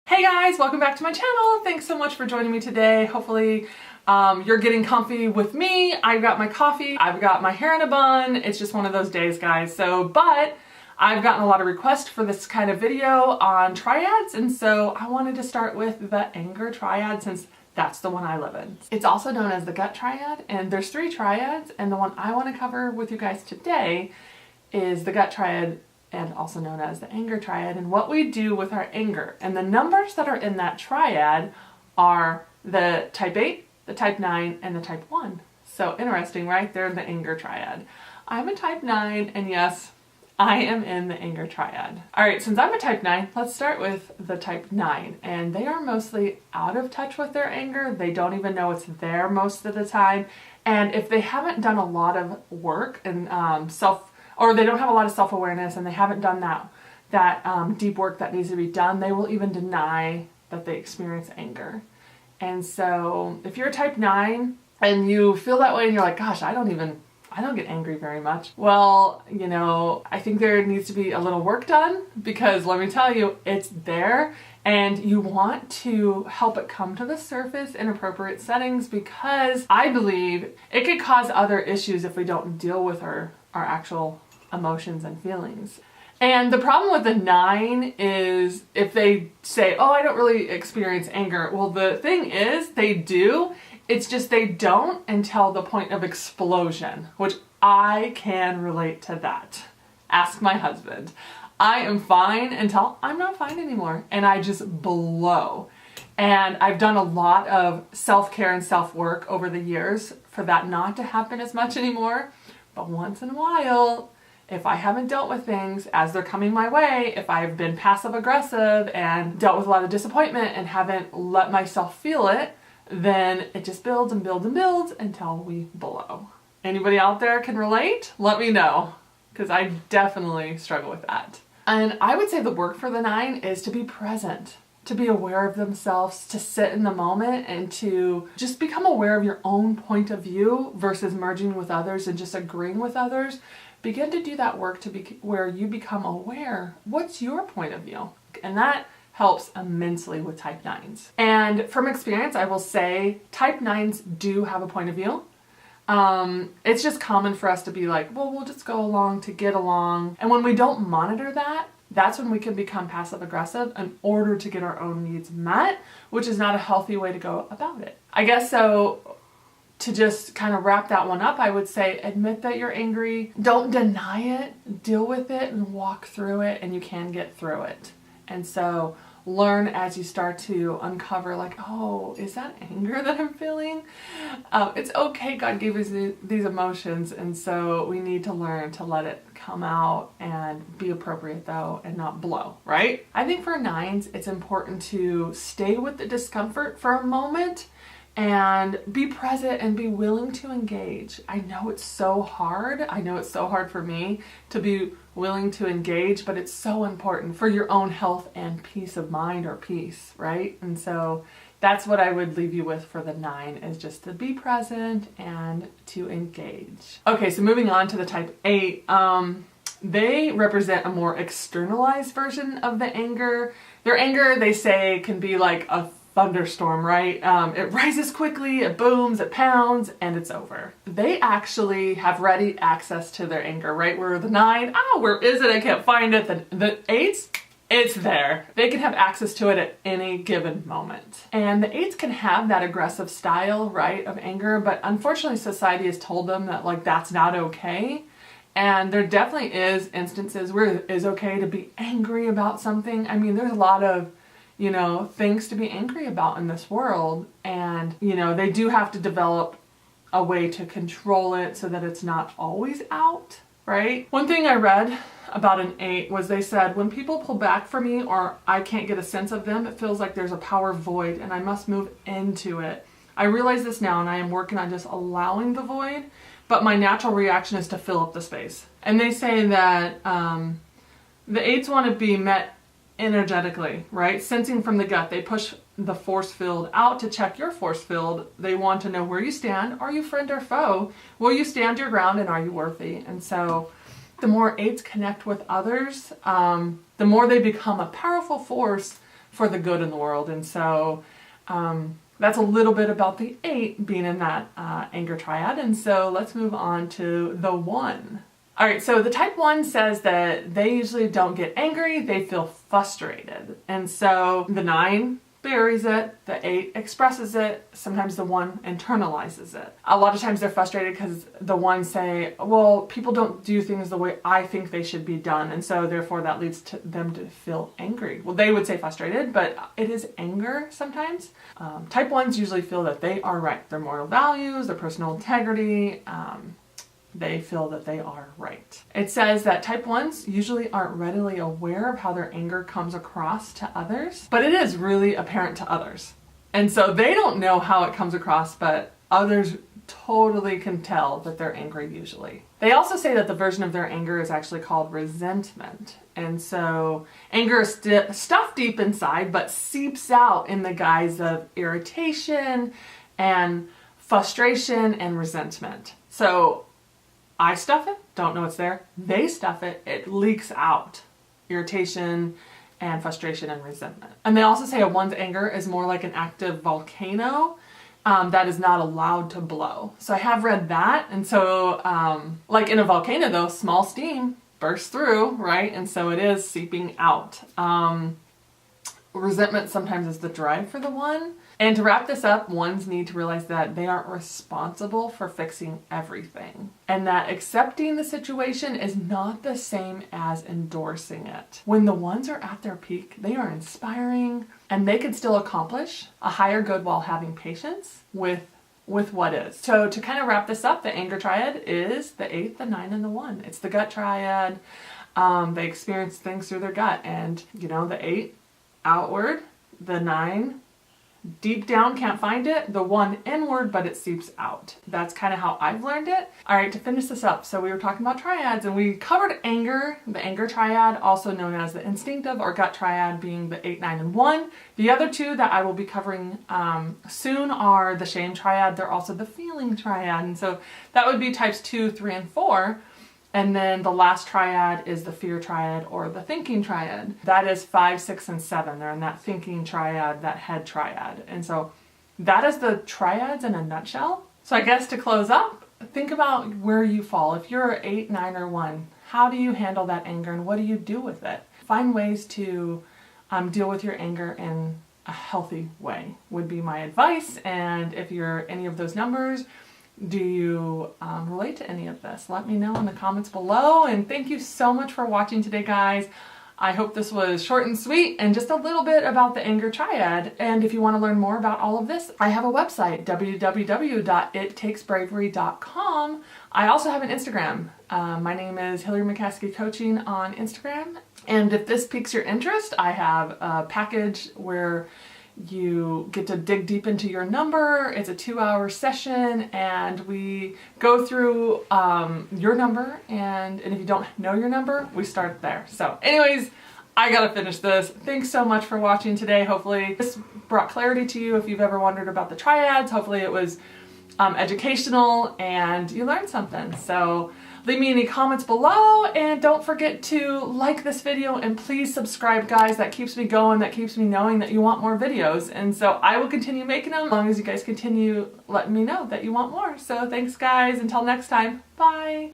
Hey guys, welcome back to my channel. Thanks so much for joining me today. Hopefully you're getting comfy with me. I've got my coffee, I've got my hair in a bun. It's just one of those days, guys. But I've gotten a lot of requests for this kind of video on triads, and so I wanted to start with the anger triad since that's the one I live in. It's also known as the gut triad, and there's 3 triads, and the one I want to cover with you guys today is the gut triad, and also known as the anger triad, and what we do with our anger. And the numbers that are in that triad are the type 8, the type 9, and the type 1. So interesting, right? They're in the anger triad. I'm a type 9, and yes, I am in the anger triad. All right, since I'm a type 9, let's start with the type 9. And they are mostly out of touch with their anger. They don't even know it's there most of the time. And if they haven't done a lot of work and or they don't have a lot of self-awareness and they haven't done that deep work that needs to be done, they will even deny that they experience anger. And so if you're a type 9 and you feel that way and you're like, gosh, I don't get angry very much. Well, you know, I think there needs to be a little work done, because let me tell you, it's there, and you want to help it come to the surface in appropriate settings, because I believe it could cause other issues if we don't deal with our actual emotions and feelings. And the problem with the 9 is if they say, oh, I don't really experience anger. Well, the thing is, they do. It's just they don't until the point of explosion, which I can relate to that. Ask my husband. I am fine until I'm not fine anymore, and I just blow. And I've done a lot of self-care and self-work over the years for that not to happen as much anymore. But once in a while, if I haven't dealt with things as they're coming my way, if I've been passive aggressive and dealt with a lot of disappointment and haven't let myself feel it, then it just builds and builds and builds until we blow. Anybody out there can relate? Let me know, because I definitely struggle with that. And I would say the work for the 9 is to be present, to be aware of themselves, to sit in the moment, and to just become aware of your own point of view versus merging with others and just agreeing with others. Begin to do that work to be where you become aware. What's your point of view? And that helps immensely with type 9s. And from experience, I will say type 9s do have a point of view. It's just common for us to be like, well, we'll just go along to get along. And when we don't monitor that, that's when we can become passive aggressive in order to get our own needs met, which is not a healthy way to go about it. I guess so. To just kind of wrap that one up, I would say admit that you're angry. Don't deny it. Deal with it and walk through it, and you can get through it. And so learn as you start to uncover, like, oh, is that anger that I'm feeling? It's okay. God gave us these emotions, and so we need to learn to let it come out and be appropriate, though, and not blow, right? I think for 9s, it's important to stay with the discomfort for a moment and be present and be willing to engage. I know it's so hard. I know it's so hard for me to be willing to engage, but it's so important for your own health and peace of mind, or peace, right? And so that's what I would leave you with for the 9, is just to be present and to engage. Okay, so moving on to the type 8. They represent a more externalized version of the anger. Their anger, they say, can be like a thunderstorm, right? It rises quickly, it booms, it pounds, and it's over. They actually have ready access to their anger, right? Where the 9, where is it? I can't find it. The 8s, it's there. They can have access to it at any given moment. And the 8s can have that aggressive style, right, of anger, but unfortunately society has told them that, like, that's not okay. And there definitely is instances where it is okay to be angry about something. I mean, there's a lot of things to be angry about in this world. And, they do have to develop a way to control it so that it's not always out, right? One thing I read about an 8 was they said, when people pull back from me or I can't get a sense of them, it feels like there's a power void and I must move into it. I realize this now, and I am working on just allowing the void, but my natural reaction is to fill up the space. And they say that the 8s want to be met energetically, right? Sensing from the gut. They push the force field out to check your force field. They want to know where you stand. Are you friend or foe? Will you stand your ground, and are you worthy? And so the more 8s connect with others, the more they become a powerful force for the good in the world. And so that's a little bit about the 8 being in that anger triad. And so let's move on to the 1. All right, so the type 1 says that they usually don't get angry, they feel frustrated. And so the 9 buries it, the 8 expresses it, sometimes the 1 internalizes it. A lot of times they're frustrated because the 1 say, well, people don't do things the way I think they should be done, and so therefore that leads to them to feel angry. Well, they would say frustrated, but it is anger sometimes. Type 1s usually feel that they are right. Their moral values, their personal integrity, they feel that they are right. It says that type 1s usually aren't readily aware of how their anger comes across to others, but it is really apparent to others. And so they don't know how it comes across, but others totally can tell that they're angry usually. They also say that the version of their anger is actually called resentment. And so anger is stuffed deep inside, but seeps out in the guise of irritation and frustration and resentment. So I stuff it, don't know it's there. They stuff it, it leaks out. Irritation and frustration and resentment. And they also say a 1's anger is more like an active volcano that is not allowed to blow. So I have read that. And so like in a volcano though, small steam bursts through, right? And so it is seeping out. Resentment sometimes is the drive for the 1. And to wrap this up, 1s need to realize that they aren't responsible for fixing everything, and that accepting the situation is not the same as endorsing it. When the 1s are at their peak, they are inspiring, and they can still accomplish a higher good while having patience with what is. So to kind of wrap this up, the anger triad is the 8, the 9, and the 1. It's the gut triad. They experience things through their gut, and the 8 outward, the 9 deep down, can't find it, the 1 inward, but it seeps out. That's kind of how I've learned it. All right, to finish this up, so we were talking about triads, and we covered anger, the anger triad, also known as the instinctive or gut triad, being the 8, 9, and 1. The other 2 that I will be covering soon are the shame triad. They're also the feeling triad, and so that would be types 2, 3, and 4. And then the last triad is the fear triad or the thinking triad. That is 5, 6, and 7. They're in that thinking triad, that head triad. And so that is the triads in a nutshell. So I guess to close up, think about where you fall. If you're 8, 9, or 1, how do you handle that anger and what do you do with it? Find ways to deal with your anger in a healthy way would be my advice. And if you're any of those numbers, do you relate to any of this? Let me know in the comments below. And thank you so much for watching today, guys. I hope this was short and sweet and just a little bit about the anger triad. And if you want to learn more about all of this, I have a website, www.ittakesbravery.com. I also have an Instagram. My name is Hillary McCaskey Coaching on Instagram. And if this piques your interest, I have a package where you get to dig deep into your number. It's a 2-hour session and we go through your number, and if you don't know your number, we start there. So anyways, I gotta finish this. Thanks so much for watching today. Hopefully this brought clarity to you if you've ever wondered about the triads. Hopefully it was educational and you learned something. So leave me any comments below, and don't forget to like this video, and please subscribe, guys. That keeps me going, that keeps me knowing that you want more videos, and so I will continue making them as long as you guys continue letting me know that you want more. So thanks, guys. Until next time, bye.